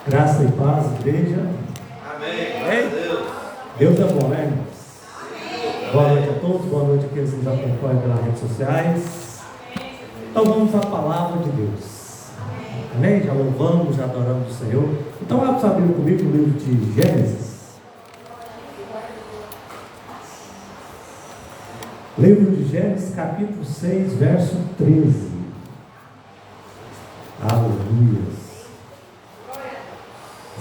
Graça e paz, igreja. Amém. Amém. Deus é bom, né, irmãos? Boa noite a todos, boa noite àqueles que nos acompanham pelas redes sociais. Então vamos à palavra de Deus. Amém? Já louvamos, já adoramos o Senhor. Então abra sua Bíblia comigo no livro de Gênesis. Livro de Gênesis, capítulo 6, verso 13. Aleluia.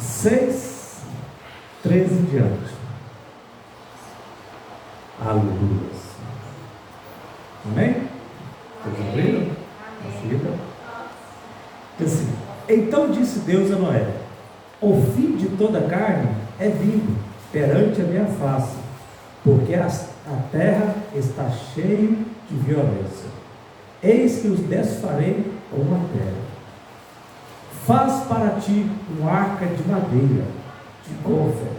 6, 13 em diante. Aleluia. Amém? Vocês abriram? Fica. Assim, então disse Deus a Noé: o fim de toda carne é vindo perante a minha face, porque a terra está cheia de violência. Eis que os desfarei com a terra. Faz para ti uma arca de madeira, de gofer.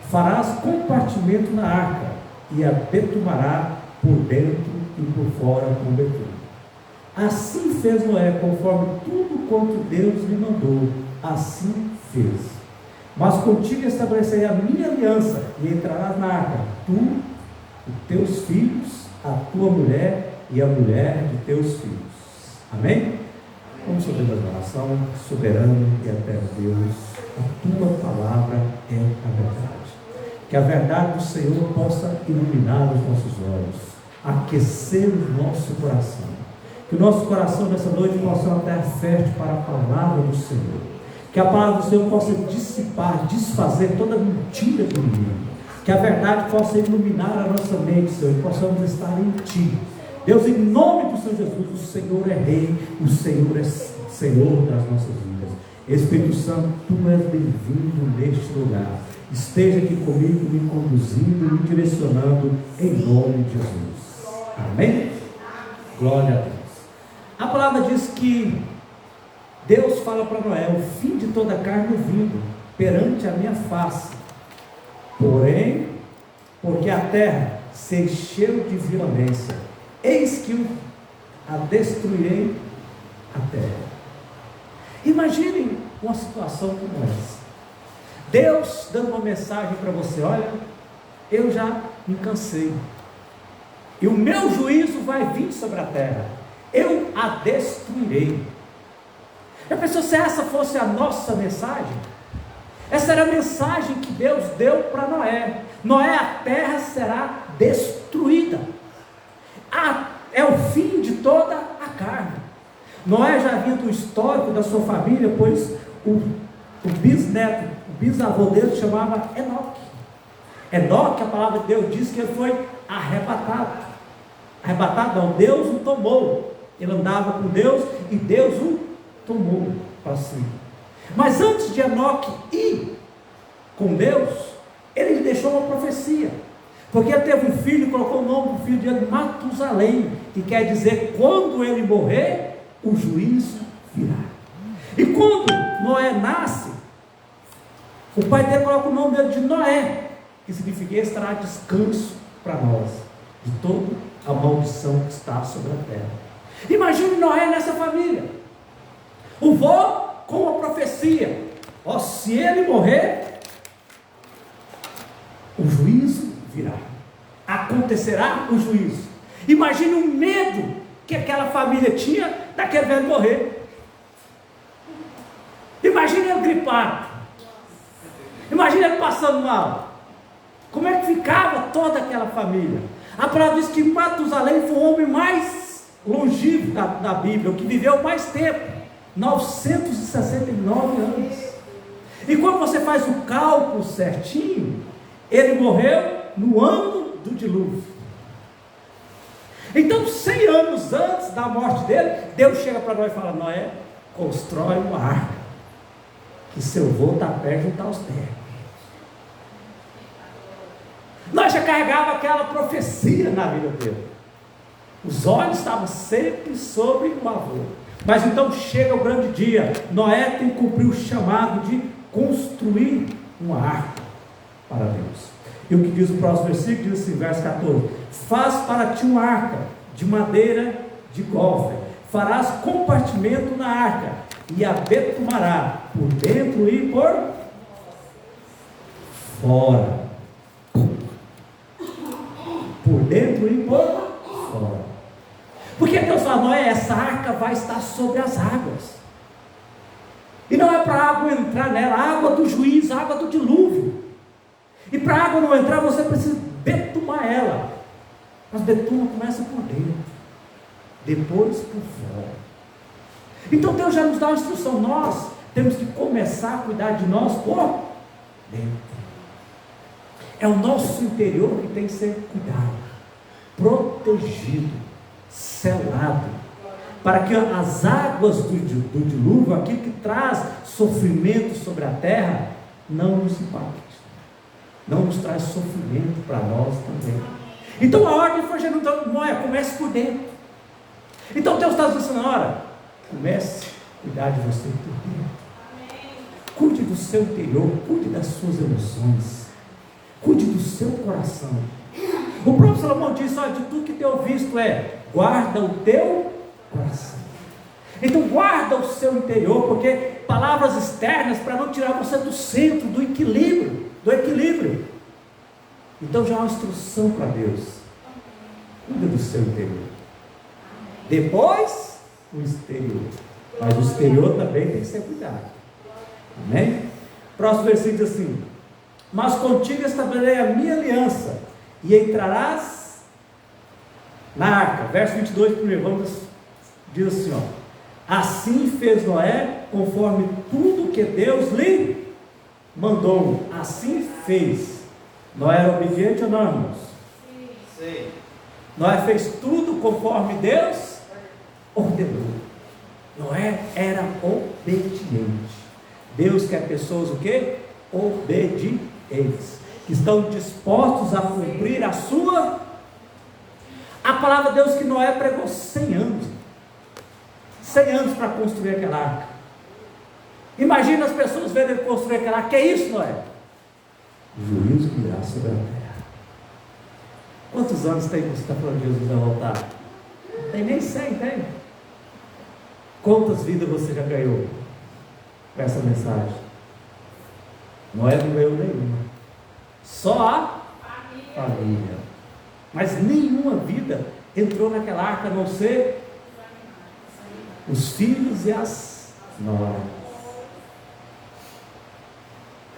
Farás compartimento na arca, e a betumará por dentro e por fora com betume. Assim fez Noé, conforme tudo quanto Deus lhe mandou, assim fez. Mas contigo estabelecerei a minha aliança, e entrarás na arca, tu, os teus filhos, a tua mulher e a mulher de teus filhos. Amém? Vamos fazer uma oração. Soberano e eterno Deus, a tua palavra é a verdade. Que a verdade do Senhor possa iluminar os nossos olhos, aquecer o nosso coração. Que o nosso coração nessa noite possa ser uma terra fértil para a palavra do Senhor. Que a palavra do Senhor possa dissipar, desfazer toda mentira do inimigo. Que a verdade possa iluminar a nossa mente, Senhor, e possamos estar em Ti. Deus, em nome do Senhor Jesus, o Senhor é Rei, o Senhor é Senhor das nossas vidas. Espírito Santo, Tu és bem-vindo neste lugar. Esteja aqui comigo, me conduzindo e me direcionando, em nome de Jesus. Amém? Glória a Deus. A palavra diz que Deus fala para Noé: o fim de toda carne é vindo perante a minha face. Porém, porque a terra se encheu de violência, eis que a destruirei a terra. Imaginem uma situação como essa. Deus dando uma mensagem para você: olha, eu já me cansei, e o meu juízo vai vir sobre a terra, eu a destruirei. Já pensou se essa fosse a nossa mensagem? Essa era a mensagem que Deus deu para Noé: Noé, a terra será destruída, é o fim de toda a carne. Noé já vinha do histórico da sua família, pois o bisneto, o bisavô dele se chamava Enoque. Enoque, a palavra de Deus diz que ele foi arrebatado. Arrebatado não, Deus o tomou. Ele andava com Deus e Deus o tomou para si. Mas antes de Enoque ir com Deus, ele lhe deixou uma profecia. Porque ele teve um filho e colocou o nome do filho dele Matusalém, que quer dizer: quando ele morrer, o juízo virá. E quando Noé nasce, o pai dele coloca o nome dele de Noé, que significa: estará descanso para nós de toda a maldição que está sobre a terra. Imagine Noé nessa família, o vô com a profecia: ó, se ele morrer, o juízo virá, acontecerá o juízo. Imagine o medo que aquela família tinha daquele velho morrer. Imagine ele gripado, imagine ele passando mal. Como é que ficava toda aquela família? A palavra diz que Matusalém foi o homem mais longevo da Bíblia, o que viveu mais tempo, 969 anos. E quando você faz o cálculo certinho, ele morreu no ano do dilúvio. Então, 100 anos antes da morte dele, Deus chega para Noé e fala: Noé, constrói uma arca, que seu vô está perto de juntar os terras. Nós já carregava aquela profecia na vida dele. Os olhos estavam sempre sobre o avô. Mas então chega o grande dia. Noé tem que cumprir o chamado de construir uma arca para Deus. E o que diz o próximo versículo? Diz assim, verso 14: faz para ti uma arca de madeira de gofer, farás compartimento na arca, e a betumará por dentro e por fora. Por dentro e por fora. Porque Deus fala, Noé, essa arca vai estar sobre as águas. E não é para a água entrar nela, a água do juízo, a água do dilúvio. E para a água não entrar, você precisa betumar ela. Mas betuma começa por dentro, depois por fora. Então Deus já nos dá uma instrução. Nós temos que começar a cuidar de nós por dentro. É o nosso interior que tem que ser cuidado, protegido, selado, para que as águas do dilúvio, aquilo que traz sofrimento sobre a terra, não nos impacte, não nos traz sofrimento para nós também. Então a ordem foi gerando, Noé, comece por dentro. Então Deus está dizendo, ora, comece a cuidar de você por dentro. Cuide do seu interior, cuide das suas emoções, cuide do seu coração. O próprio Salomão disse, olha, de tudo que teu visto guarda o teu coração. Então guarda o seu interior, porque palavras externas para não tirar você do centro, do equilíbrio. Então já é uma instrução para Deus. Cuida do seu interior. Depois o exterior. Mas o exterior também tem que ser cuidado. Amém? Próximo versículo diz assim: mas contigo estabelecerei a minha aliança, e entrarás na arca. Verso 22 primeiro, diz assim, ó: assim fez Noé, conforme tudo que Deus lhe mandou. Assim fez. Noé era obediente ou não, irmãos? Sim. Noé fez tudo conforme Deus ordenou. Noé era obediente. Deus quer pessoas o quê? Obedientes, que estão dispostos a cumprir a sua. A palavra de Deus que Noé pregou 100 anos. 100 anos para construir aquela arca. Imagina as pessoas vendo ele construir aquela arca. Que é isso, Noé? Juízo que irá sobre a terra. Quantos anos tem que você está falando de Jesus vai voltar? Tem nem 100, tem? Quantas vidas você já ganhou com essa mensagem? Noé não ganhou nenhuma, só a família. Mas nenhuma vida entrou naquela arca, a não ser os filhos e as noras.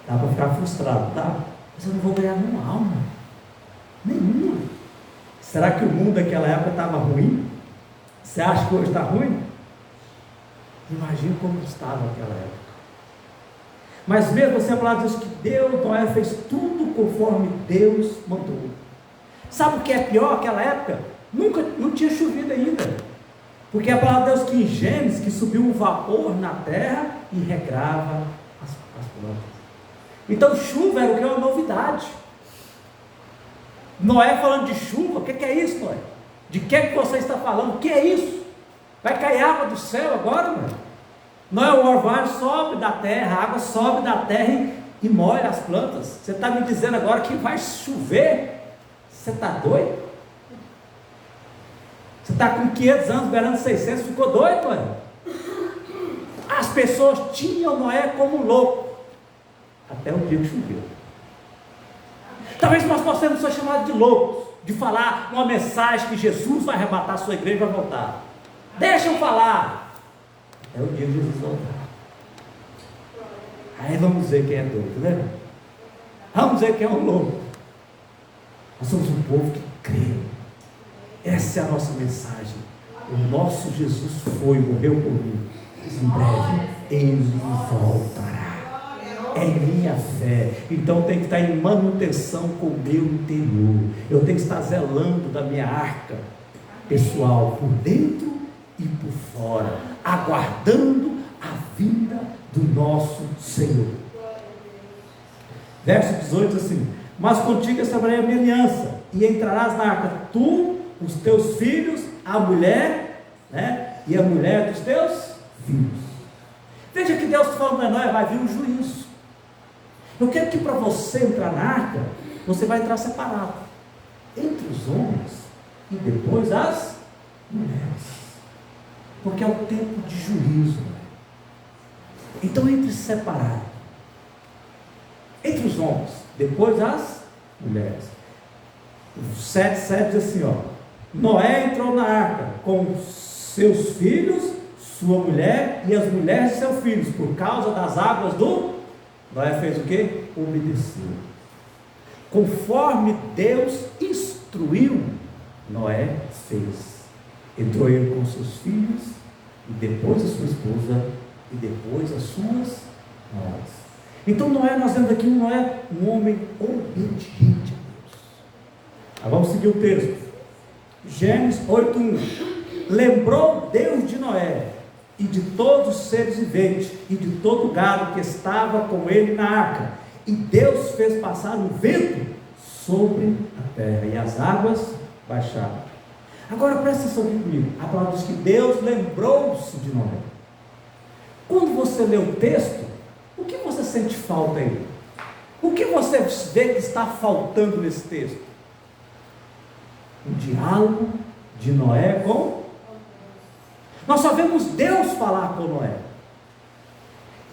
Dá para ficar frustrado, tá? Mas eu não vou ganhar nenhuma alma, nenhuma. Será que o mundo daquela época estava ruim? Você acha que hoje está ruim? Imagina como estava naquela época. Mas mesmo assim a palavra diz que Deus, Noé fez tudo conforme Deus mandou. Sabe o que é pior naquela época? Não tinha chovido ainda. Porque a palavra de Deus que em Gênesis, que subiu um vapor na terra e regrava as plantas. Então chuva era o que? Uma novidade. Noé falando de chuva, o que é isso, Noé? De que você está falando? O que é isso? Vai cair água do céu agora, Noé? Noé, o orvalho sobe da terra, a água sobe da terra e molha as plantas. Você está me dizendo agora que vai chover? Você está doido? Você está com 500 anos, beirando 600, ficou doido, Noé? As pessoas tinham Noé como louco, até o dia que choveu. Talvez nós possamos ser chamados de loucos, de falar uma mensagem que Jesus vai arrebatar a sua igreja e vai voltar. Deixa eu falar. É o dia que Jesus voltar. Aí vamos ver quem é doido, né? Vamos ver quem é um louco. Nós somos um povo que crê. Essa é a nossa mensagem. O nosso Jesus foi, morreu por mim. Em breve ele voltará. É minha fé. Então tem que estar em manutenção com o meu interior. Eu tenho que estar zelando da minha arca pessoal, por dentro e por fora, aguardando a vinda do nosso Senhor. Verso 18 assim: mas contigo estabelecerei a minha aliança, e entrarás na arca, tu, os teus filhos, a mulher, né, e a mulher dos teus filhos. Veja que Deus falando, não, vai vir um juízo. Eu quero que para você entrar na arca, você vai entrar separado, entre os homens e depois as mulheres, porque é o tempo de juízo. Então, entre separar, entre os homens, depois as mulheres. O 7:7 diz assim, Noé entrou na arca com seus filhos, sua mulher e as mulheres de seus filhos, por causa das águas do... Noé fez o quê? Obedeceu. Conforme Deus instruiu, Noé fez. Entrou ele com seus filhos, e depois a sua esposa, e depois as suas noras. Então Noé, nós vemos aqui Noé, um homem obediente a Deus. Vamos seguir o texto. Gênesis 8:1. Lembrou Deus de Noé e de todos os seres viventes e de todo o gado que estava com ele na arca, e Deus fez passar um vento sobre a terra, e as águas baixaram. Agora presta atenção aqui comigo. A palavra diz que Deus lembrou-se de Noé. Quando você lê o texto, o que você sente falta aí? O que você vê que está faltando nesse texto? Um diálogo de Noé com... Nós só vemos Deus falar com Noé.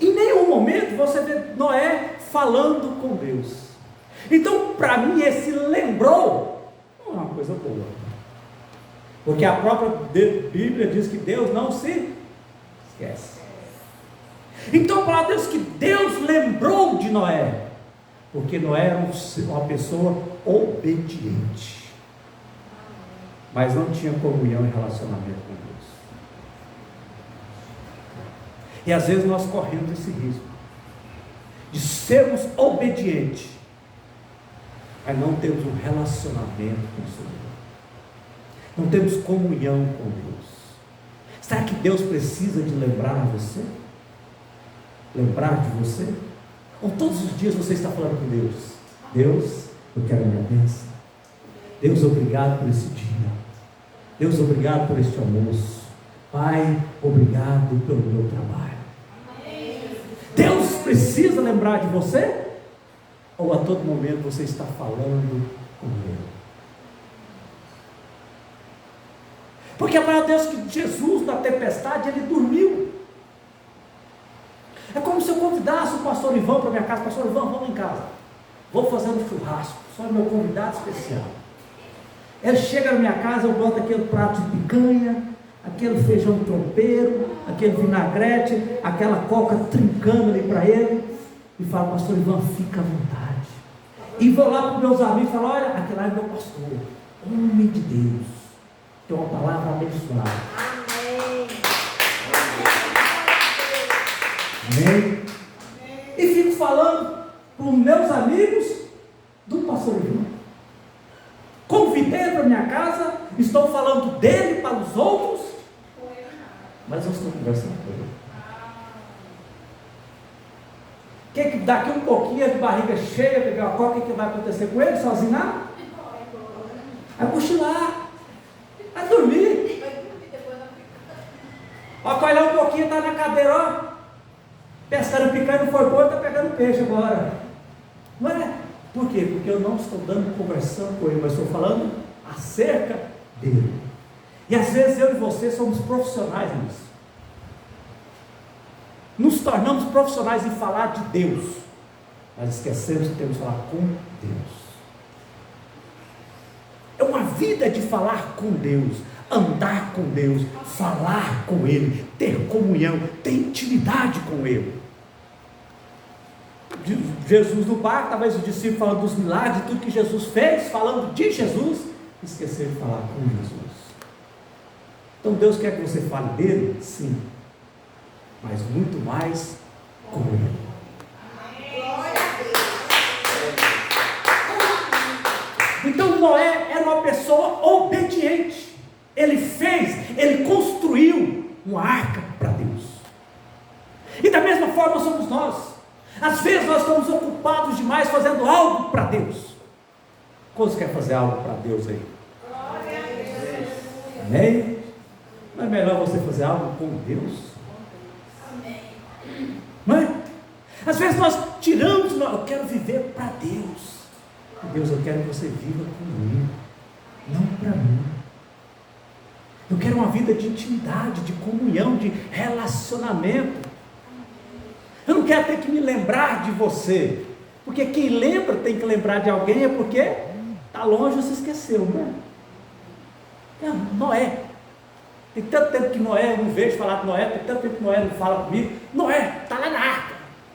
Em nenhum momento você vê Noé falando com Deus. Então, para mim, esse lembrou não é uma coisa boa. Porque a própria Bíblia diz que Deus não se esquece. Então, para Deus, que Deus lembrou de Noé, porque Noé era uma pessoa obediente, mas não tinha comunhão e relacionamento com Deus. E às vezes nós corremos esse risco de sermos obedientes, mas não temos um relacionamento com o Senhor, não temos comunhão com Deus. Será que Deus precisa de lembrar você? Lembrar de você? Ou todos os dias você está falando com Deus? Deus, eu quero a minha bênção. Deus, obrigado por esse dia. Deus, obrigado por este almoço. Pai, obrigado pelo meu trabalho. Deus precisa lembrar de você? Ou a todo momento você está falando com Ele? Porque a palavra de Deus que Jesus na tempestade ele dormiu. É como se eu convidasse o pastor Ivan para minha casa. Pastor Ivan, vamos em casa, vou fazer um churrasco, só meu convidado especial. Ele chega na minha casa, eu boto aquele prato de picanha, aquele feijão tropeiro, aquele vinagrete, aquela coca trincando ali para ele, e falo, pastor Ivan, fica à vontade. E vou lá para os meus amigos e falo, olha, aquele lá é meu pastor, homem de Deus, tem uma palavra abençoada. Amém? E fico falando para os meus amigos do pastor Ivan. Convidei ele para minha casa, estou falando dele para os outros, mas eu estou conversando com ele. Quer que daqui um pouquinho de barriga cheia, pegar a coca, o que vai acontecer com ele sozinho? Não? Vai cochilar, vai dormir. Ó, olhar um pouquinho, está na cadeira, ó, pescando picanha, não foi bom, está pegando peixe agora. Não é? Por quê? Porque eu não estou conversando com ele, mas estou falando acerca dele. E às vezes eu e você somos profissionais nisso. Nos tornamos profissionais em falar de Deus, mas esquecemos que temos que falar com Deus. É uma vida de falar com Deus, andar com Deus, falar com Ele, ter comunhão, ter intimidade com Ele. Jesus no barco, talvez os discípulos falando dos milagres, tudo que Jesus fez, falando de Jesus, esqueceram de falar com Jesus. Então Deus quer que você fale dele? Sim, mas muito mais com ele. Então Noé era uma pessoa obediente. Ele construiu uma arca para Deus. E da mesma forma somos nós. Às vezes nós estamos ocupados demais fazendo algo para Deus. Quantos querem fazer algo para Deus aí? Amém? Não é melhor você fazer algo com Deus? Não é? Às vezes nós tiramos, eu quero viver para Deus. Deus, eu quero que você viva comigo, não para mim. Eu quero uma vida de intimidade, de comunhão, de relacionamento. Eu não quero ter que me lembrar de você. Porque quem lembra tem que lembrar de alguém, é porque está longe ou se esqueceu, não é? É Noé. Tem tanto tempo que Noé, eu não vejo falar de Noé, tem tanto tempo que Noé não fala comigo. Noé, está lá na arca.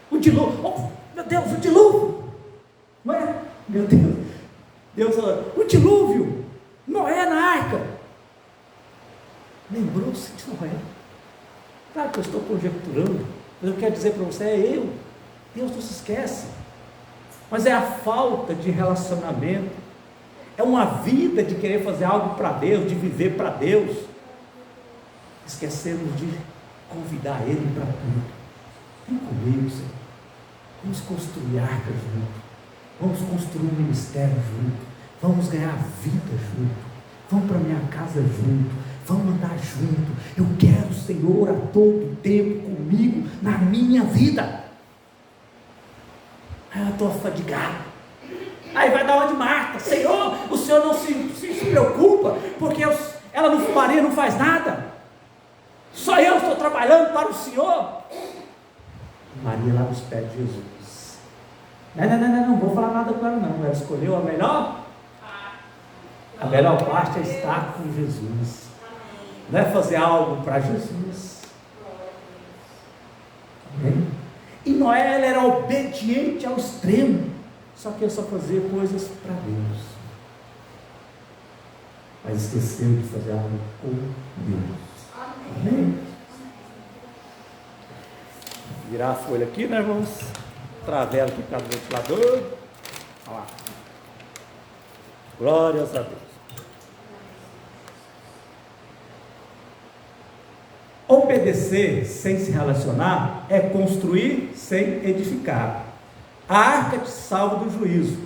O dilúvio, oh, meu Deus, o dilúvio. Não é? Meu Deus. Deus falou, o dilúvio. Noé na arca. Lembrou-se de Noé. Claro que eu estou conjecturando, mas eu quero dizer para você, é eu. Deus não se esquece. Mas é a falta de relacionamento. É uma vida de querer fazer algo para Deus, de viver para Deus. Esquecemos de convidar Ele para tudo. Vem comigo, Senhor. Vamos construir arca junto. Vamos construir um ministério junto. Vamos ganhar vida junto. Vamos para minha casa junto. Vamos andar junto. Eu quero o Senhor a todo tempo comigo na minha vida. Aí eu estou fadigado. Aí vai dar uma de Marta. Senhor, o Senhor não se preocupa, porque ela não fumaria, não faz nada. Só eu estou trabalhando para o Senhor. Maria lá nos pés de Jesus. Não vou falar nada com ela não. Ela escolheu a melhor parte é estar com Jesus. Não é fazer algo para Jesus. Amém? E Noé, ele era obediente ao extremo. Só que ele só fazia coisas para Deus. Mas esqueceu de fazer algo com Deus. Amém? Virar a folha aqui, né, irmãos? Travela aqui para o ventilador. Olha lá. Glórias a Deus. Obedecer sem se relacionar é construir sem edificar. A arca te salva do juízo,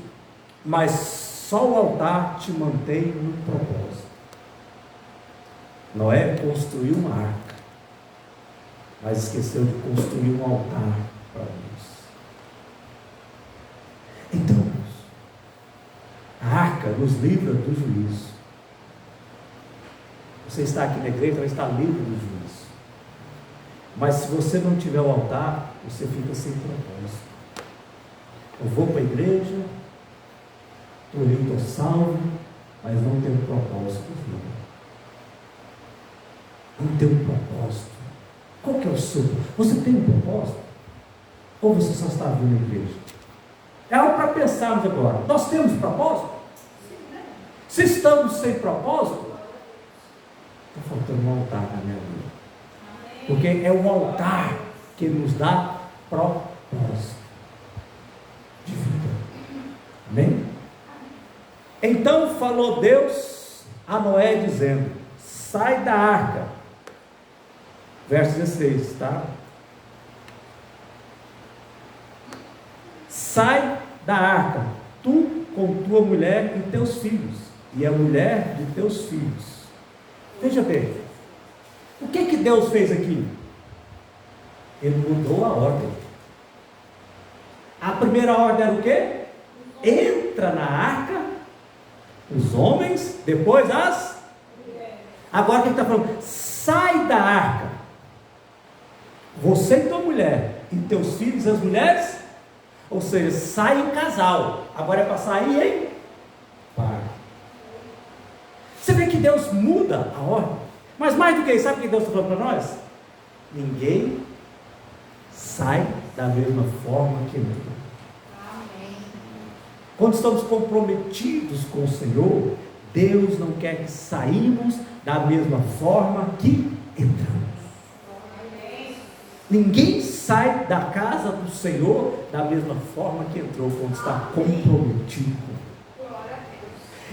mas só o altar te mantém no propósito. Noé construiu uma arca, mas esqueceu de construir um altar para Deus. Então, a arca nos livra do juízo. Você está aqui na igreja, vai estar livre do juízo. Mas se você não tiver o altar, você fica sem propósito. Eu vou para a igreja, estou limpo, estou salvo, mas não tenho propósito de vida. Não tenho propósito. Qual que é o seu? Você tem um propósito? Ou você só está vindo à igreja? É algo para pensarmos agora. Nós temos propósito? Se estamos sem propósito, está faltando um altar na minha vida. Porque é o altar que nos dá propósito de vida. Amém? Então falou Deus a Noé dizendo: sai da arca. Verso 16, tá? Sai da arca, tu com tua mulher e teus filhos, e a mulher de teus filhos. Veja bem, o que Deus fez aqui? Ele mudou a ordem. A primeira ordem era o quê? Entra na arca os homens, depois as mulheres. Agora o que ele está falando? Sai da arca, você e tua mulher, e teus filhos e as mulheres. Ou seja, sai em casal. Agora é para sair em par. Você vê que Deus muda a ordem. Mas mais do que isso, sabe o que Deus está falando para nós? Ninguém sai da mesma forma que entrou. Quando estamos comprometidos com o Senhor, Deus não quer que saímos da mesma forma que entramos. Ninguém sai da casa do Senhor da mesma forma que entrou, quando está comprometido.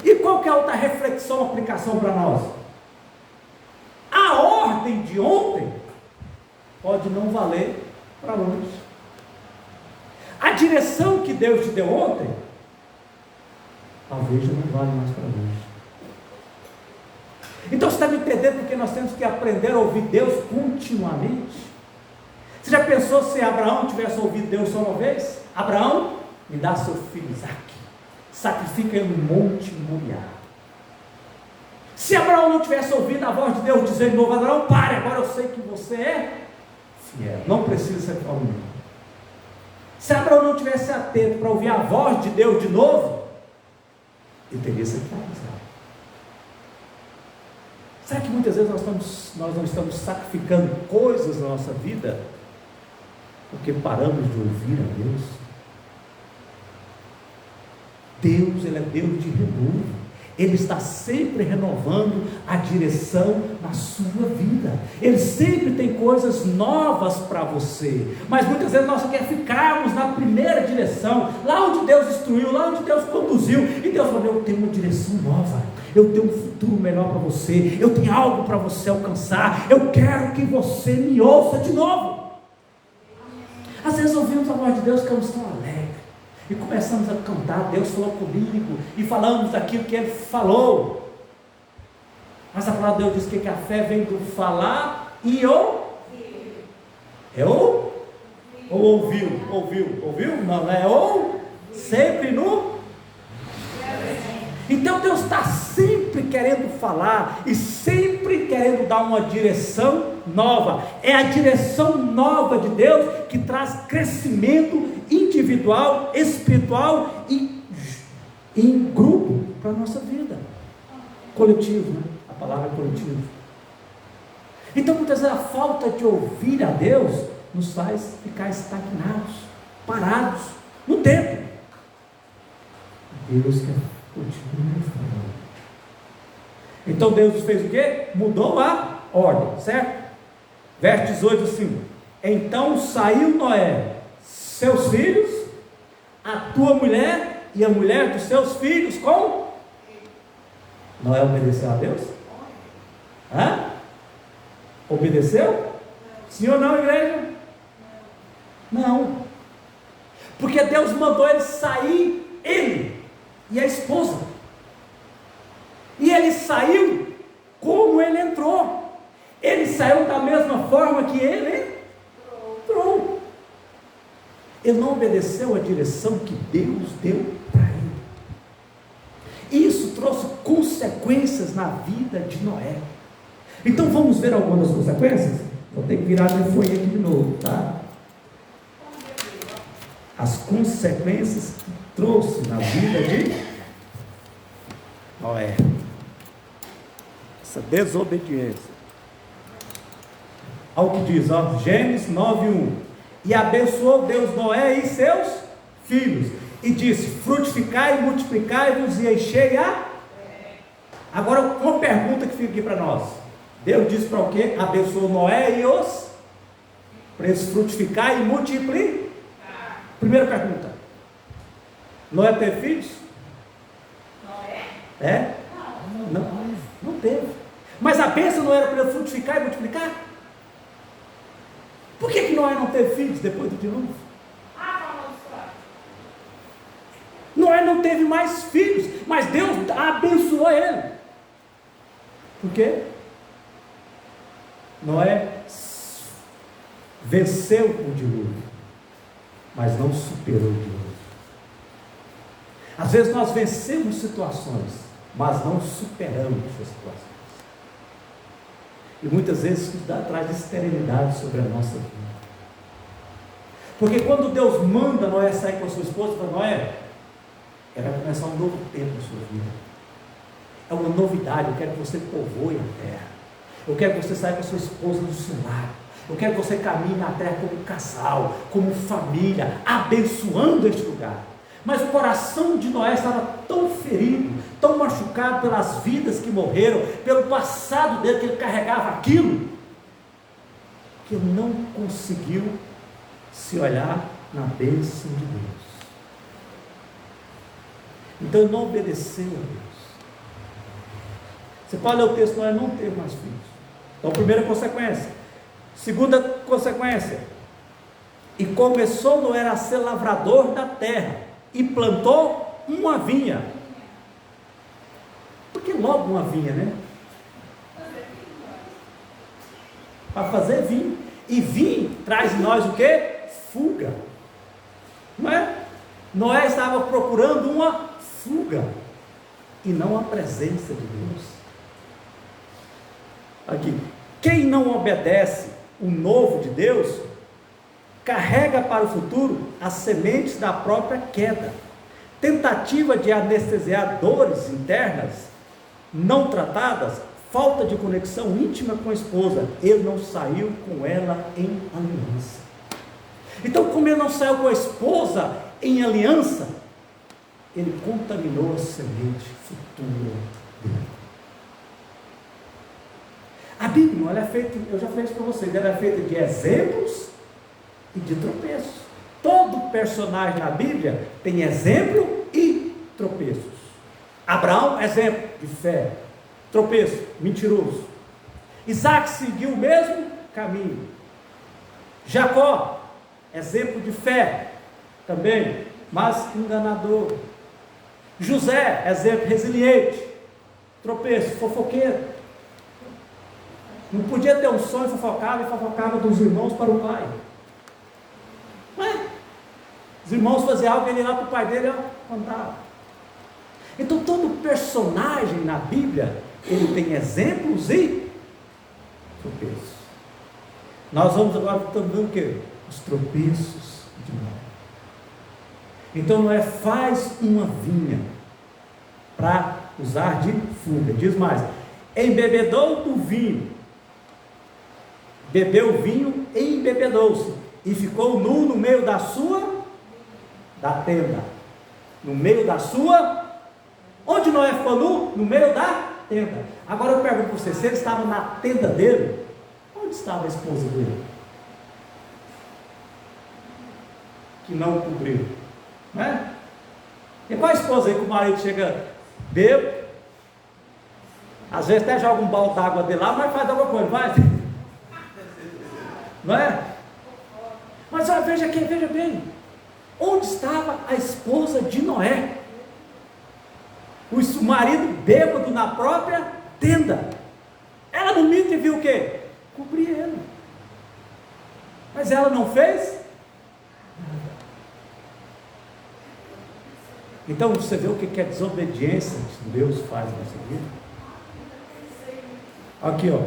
E qual que é a outra reflexão, aplicação para nós? A ordem de ontem pode não valer para hoje. A direção que Deus te deu ontem talvez já não vale mais para hoje. Então você está me entendendo porque nós temos que aprender a ouvir Deus continuamente? Você já pensou se Abraão tivesse ouvido Deus só uma vez? Abraão, me dá seu filho Isaque, sacrifica ele no Monte Moriá. Se Abraão não tivesse ouvido a voz de Deus dizendo de novo: Abraão, pare, agora eu sei que você é fiel, não precisa ser fiel. Se Abraão não tivesse atento para ouvir a voz de Deus de novo, ele teria sido paralisado. Será que muitas vezes nós não estamos sacrificando coisas na nossa vida porque paramos de ouvir a Deus? Deus, Ele é Deus de renovo. Ele está sempre renovando a direção na sua vida. Ele sempre tem coisas novas para você. Mas muitas vezes nós queremos ficarmos na primeira direção, lá onde Deus instruiu, lá onde Deus conduziu. E Deus falou: eu tenho uma direção nova, eu tenho um futuro melhor para você, eu tenho algo para você alcançar, eu quero que você me ouça de novo. Às vezes ouvimos a voz de Deus, ficamos tão alegres e começamos a cantar: Deus falou comigo, e falamos daquilo que Ele falou. Mas a palavra de Deus diz que a fé vem do falar e ouvir. É ou ouviu? Ouviu? Não é ou? Sempre no. Então Deus está sempre querendo falar e sempre querendo dar uma direção nova. É a direção nova de Deus que traz crescimento individual, espiritual e em grupo para a nossa vida. Coletivo, né? A palavra é coletivo. Então muitas vezes a falta de ouvir a Deus nos faz ficar estagnados, parados no tempo. Deus quer continuar falando. Então Deus fez o quê? Mudou a ordem, certo? Verso 18 assim: então saiu Noé, seus filhos, a tua mulher e a mulher dos seus filhos com... Noé obedeceu a Deus? Hã? Obedeceu? Sim ou não, igreja? Não. Porque Deus mandou ele sair, ele e a esposa. E ele saiu como ele entrou. Ele saiu da mesma forma que ele entrou. Ele não obedeceu a direção que Deus deu para ele. Isso trouxe consequências na vida de Noé. Então vamos ver algumas das consequências? Vou ter que virar minha folha aqui de novo, tá? As consequências que trouxe na vida de Noé. Essa desobediência. Olha o que diz, ó, Gênesis 9:1. E abençoou Deus Noé e seus filhos, e disse: frutificai e multiplicai-vos e enchei a... Agora uma pergunta que fica aqui para nós. Deus disse para o quê? Abençoou Noé e os... para eles frutificar e multiplicar. Primeira pergunta: Noé teve filhos? É? Não teve. Mas a bênção não era para ele frutificar e multiplicar? Por que Noé não teve filhos depois do dilúvio? Noé não teve mais filhos, mas Deus abençoou ele. Por quê? Noé venceu o dilúvio, mas não superou o dilúvio. Às vezes nós vencemos situações, mas não superamos as situações. E muitas vezes isso traz esterilidade sobre a nossa vida. Porque quando Deus manda Noé sair com a sua esposa, para Noé, vai começar um novo tempo na sua vida. É uma novidade. Eu quero que você povoe a terra. Eu quero que você saia com a sua esposa do seu lado. Eu quero que você caminhe na terra como casal, como família, abençoando este lugar. Mas o coração de Noé estava tão ferido, tão machucado pelas vidas que morreram, pelo passado dele, que ele carregava aquilo, que ele não conseguiu se olhar na bênção de Deus. Então ele não obedeceu a Deus. Você pode ler o texto: Noé não teve mais filhos. Então, primeira consequência. Segunda consequência: e começou Noé a ser lavrador da terra, e plantou uma vinha. Por que logo uma vinha, né? Para fazer vinho. E vinho traz em nós o quê? Fuga. Não é? Noé estava procurando uma fuga, e não a presença de Deus. Aqui, quem não obedece o novo de Deus, carrega para o futuro as sementes da própria queda. Tentativa de anestesiar dores internas não tratadas, falta de conexão íntima com a esposa. Ele não saiu com ela em aliança. Então, como ele não saiu com a esposa em aliança, ele contaminou a semente futura dele. A Bíblia, ela é feita, eu já falei isso para vocês, ela é feita de exemplos e de tropeços. Todo personagem na Bíblia tem exemplo e tropeços. Abraão, exemplo de fé, tropeço, mentiroso. Isaac seguiu o mesmo caminho. Jacó, exemplo de fé, também, mas enganador. José, exemplo resiliente, tropeço, fofoqueiro. Não podia ter um sonho, fofocava dos irmãos para o pai. Ué, os irmãos faziam algo, ele ia lá para o pai dele e contava. Então todo personagem na Bíblia, ele tem exemplos e tropeços. Nós vamos agora também o quê? Os tropeços de Noé. Então Noé faz uma vinha para usar de fuga. Diz mais: embebedou do vinho, bebeu vinho e embebedou-se, e ficou nu no meio da tenda. No meio da sua. Onde Noé ficou nu? No meio da tenda. Agora eu pergunto para você, se ele estava na tenda dele, onde estava a esposa dele? Que não o cobriu, não é? E qual a esposa aí que o marido chega bêbado, às vezes até joga um balde d'água dele lá, mas faz alguma coisa, faz? Não é? Mas olha, veja bem, onde estava a esposa de Noé? O marido bêbado na própria tenda. Ela no mínimo viu o quê? Cobrir ele. Mas ela não fez nada. Então você vê o que a desobediência de Deus faz na nossa vida. Aqui, ó.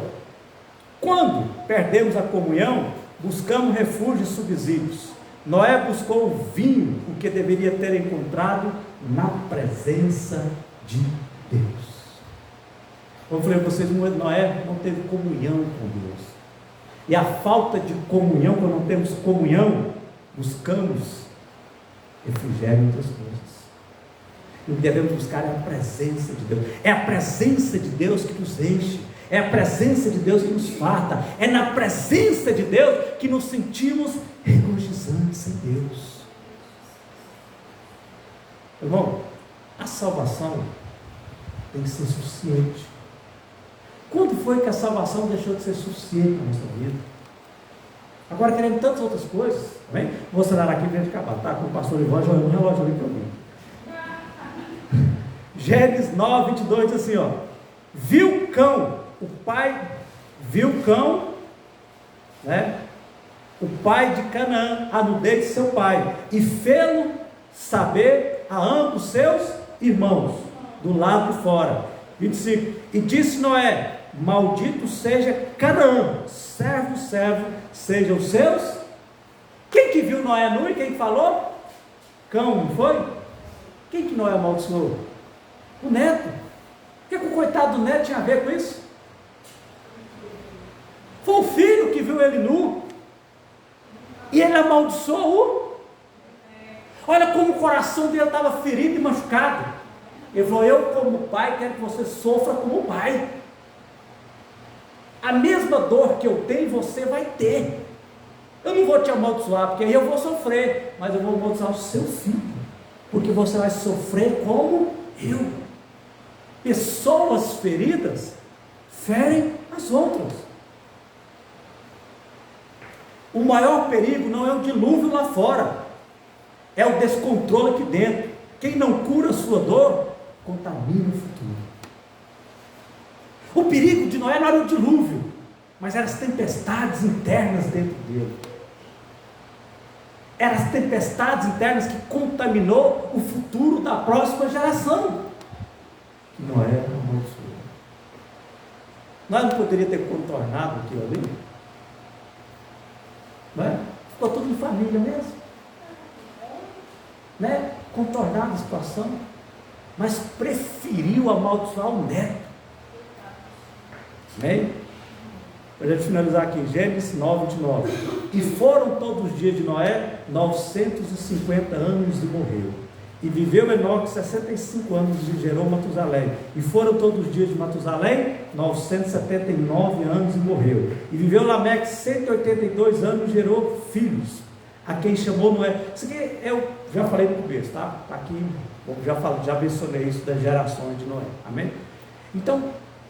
Quando perdemos a comunhão, buscamos refúgio e subsídios. Noé buscou o vinho, o que deveria ter encontrado na presença de Deus. Como eu falei para vocês, Noé não teve comunhão com Deus. E a falta de comunhão, quando não temos comunhão, buscamos refrigério em outras coisas. E o que devemos buscar é a presença de Deus. É a presença de Deus que nos enche. É a presença de Deus que nos farta. É na presença de Deus que nos sentimos regozijantes em Deus. Irmão, a salvação tem que ser suficiente. Quando foi que a salvação deixou de ser suficiente na nossa vida? Agora queremos tantas outras coisas, tá bem? Vou acelerar aqui para a gente acabar, tá? Com o pastor Ivan, já um relógio ali para mim. Gênesis 9, 22 diz assim, ó: viu o cão, né? O pai de Canaã, a nudez de seu pai, e fê-lo saber a ambos seus irmãos, do lado de fora. 25, e disse Noé: maldito seja Canaã, servo sejam os seus. Quem que viu Noé nu e quem que falou? Cão, não foi? Quem que Noé amaldiçoou? O neto. O que o coitado do neto tinha a ver com isso? Foi o filho que viu ele nu, e ele amaldiçoou. Olha como o coração dele estava ferido e machucado. Ele falou: eu como pai quero que você sofra como pai. A mesma dor que eu tenho você vai ter. Eu não vou te amaldiçoar, porque aí eu vou sofrer, mas eu vou amaldiçoar o seu filho, porque você vai sofrer como eu. Pessoas feridas ferem as outras. O maior perigo não é o dilúvio lá fora, é o descontrole aqui dentro. Quem não cura a sua dor, contamina o futuro. O perigo de Noé não era o dilúvio, mas eram as tempestades internas dentro dele. Eram as tempestades internas que contaminou o futuro da próxima geração. Que Noé amaldiçoou. Nós não poderíamos ter contornado aquilo ali? Não é? ficou tudo em família mesmo, né? Contornada a situação, mas preferiu amaldiçoar o neto. Amém? Para a gente finalizar aqui, Gênesis 9:29. E foram todos os dias de Noé 950 anos e morreu. E viveu Enoque 65 anos e gerou Matusalém. E foram todos os dias de Matusalém 979 anos e morreu. E viveu Lameque 182 anos e gerou filhos, a quem chamou Noé. Isso aqui eu já falei no começo, tá? Está aqui, já mencionei isso das gerações de Noé. Amém? Então,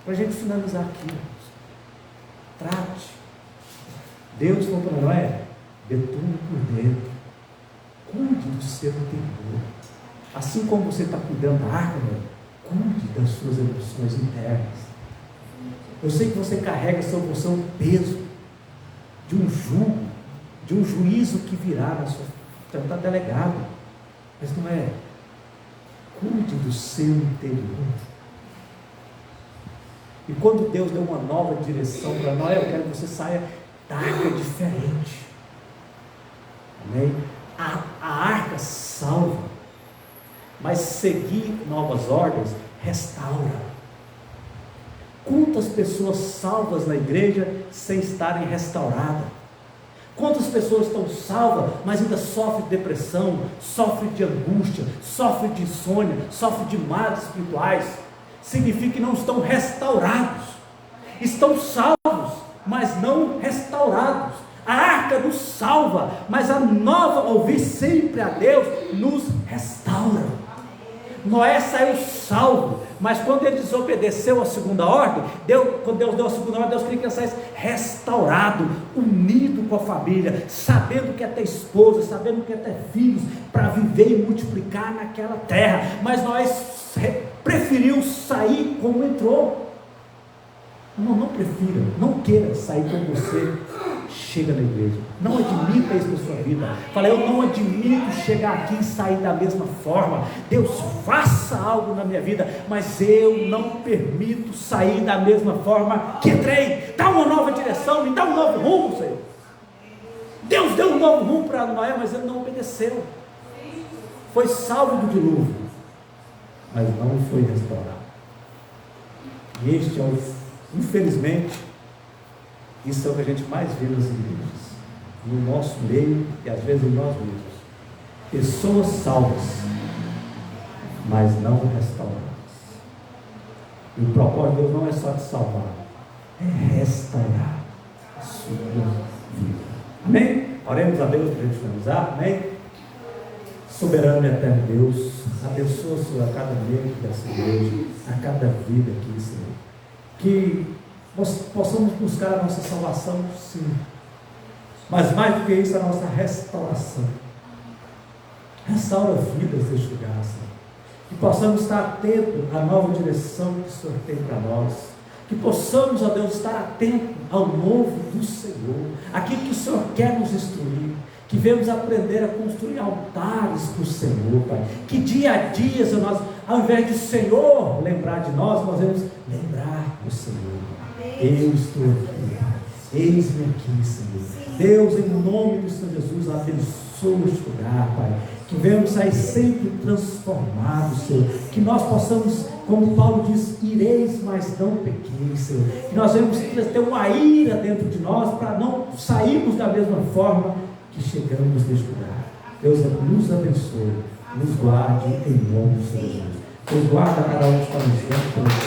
para a gente finalizar aqui, trate. Deus falou para Noé: betume por dentro, cuide do seu interior. Assim como você está cuidando da arca, cuide das suas emoções internas. Eu sei que você carrega sobre você um peso de um jugo, de um juízo que virá na sua. Então está delegado, mas não é. Cuide do seu interior. E quando Deus deu uma nova direção para nós, eu quero que você saia da arca diferente. Amém? A arca salva, mas seguir novas ordens restaura. Quantas pessoas salvas na igreja sem estarem restauradas? Quantas pessoas estão salvas, mas ainda sofrem de depressão, sofrem de angústia, sofrem de insônia, sofrem de males espirituais? Significa que não estão restaurados. Estão salvos, mas não restaurados. A arca nos salva, mas a nova ouvir sempre a Deus nos restaura. Noé saiu salvo, mas quando ele desobedeceu a segunda ordem, quando Deus deu a segunda ordem, Deus queria que ele saísse restaurado, unido com a família, sabendo que é ter esposa, sabendo que é ter filhos, para viver e multiplicar naquela terra. Mas Noé preferiu sair como entrou. Não prefira, não queira sair como você chega na igreja. Não admita isso na sua vida. Fala: eu não admito chegar aqui e sair da mesma forma. Deus, faça algo na minha vida, mas eu não permito sair da mesma forma que entrei. Dá uma nova direção, me dá um novo rumo, Senhor. Deus deu um novo rumo para Noé, mas ele não obedeceu. Foi salvo do dilúvio, mas não foi restaurado. E este é o, infelizmente, isso é o que a gente mais vê nas igrejas, no nosso meio e às vezes em nós mesmos. Pessoas salvas, mas não restauradas. E o propósito de Deus não é só te salvar, é restaurar a sua vida. Amém? Oremos a Deus para a gente finalizar. Amém? Soberano e eterno Deus, abençoa, Senhor, a cada membro dessa igreja, a cada vida aqui, Senhor. Que nós possamos buscar a nossa salvação, sim, mas mais do que isso, a nossa restauração. Restaura vidas deste lugar, Senhor. Que possamos estar atentos à nova direção que o Senhor tem para nós. Que possamos, ó Deus, estar atentos ao novo do Senhor, aquilo que o Senhor quer nos instruir. Que venhamos aprender a construir altares para o Senhor, Pai. Que dia a dia, Senhor, nós, ao invés de o Senhor lembrar de nós vamos lembrar do Senhor. Eu estou aqui, eis-me aqui, Senhor. Deus, em nome do Senhor Jesus, abençoa este lugar, Pai. Que venhamos sair sempre transformados, Senhor. Que nós possamos, como Paulo diz, ireis, mas não pequeis, Senhor. Que nós venhamos ter uma ira dentro de nós, para não sairmos da mesma forma que chegamos neste lugar. Deus nos abençoe, nos guarde em nome do Senhor Jesus. Deus guarda cada um que está nos vendo.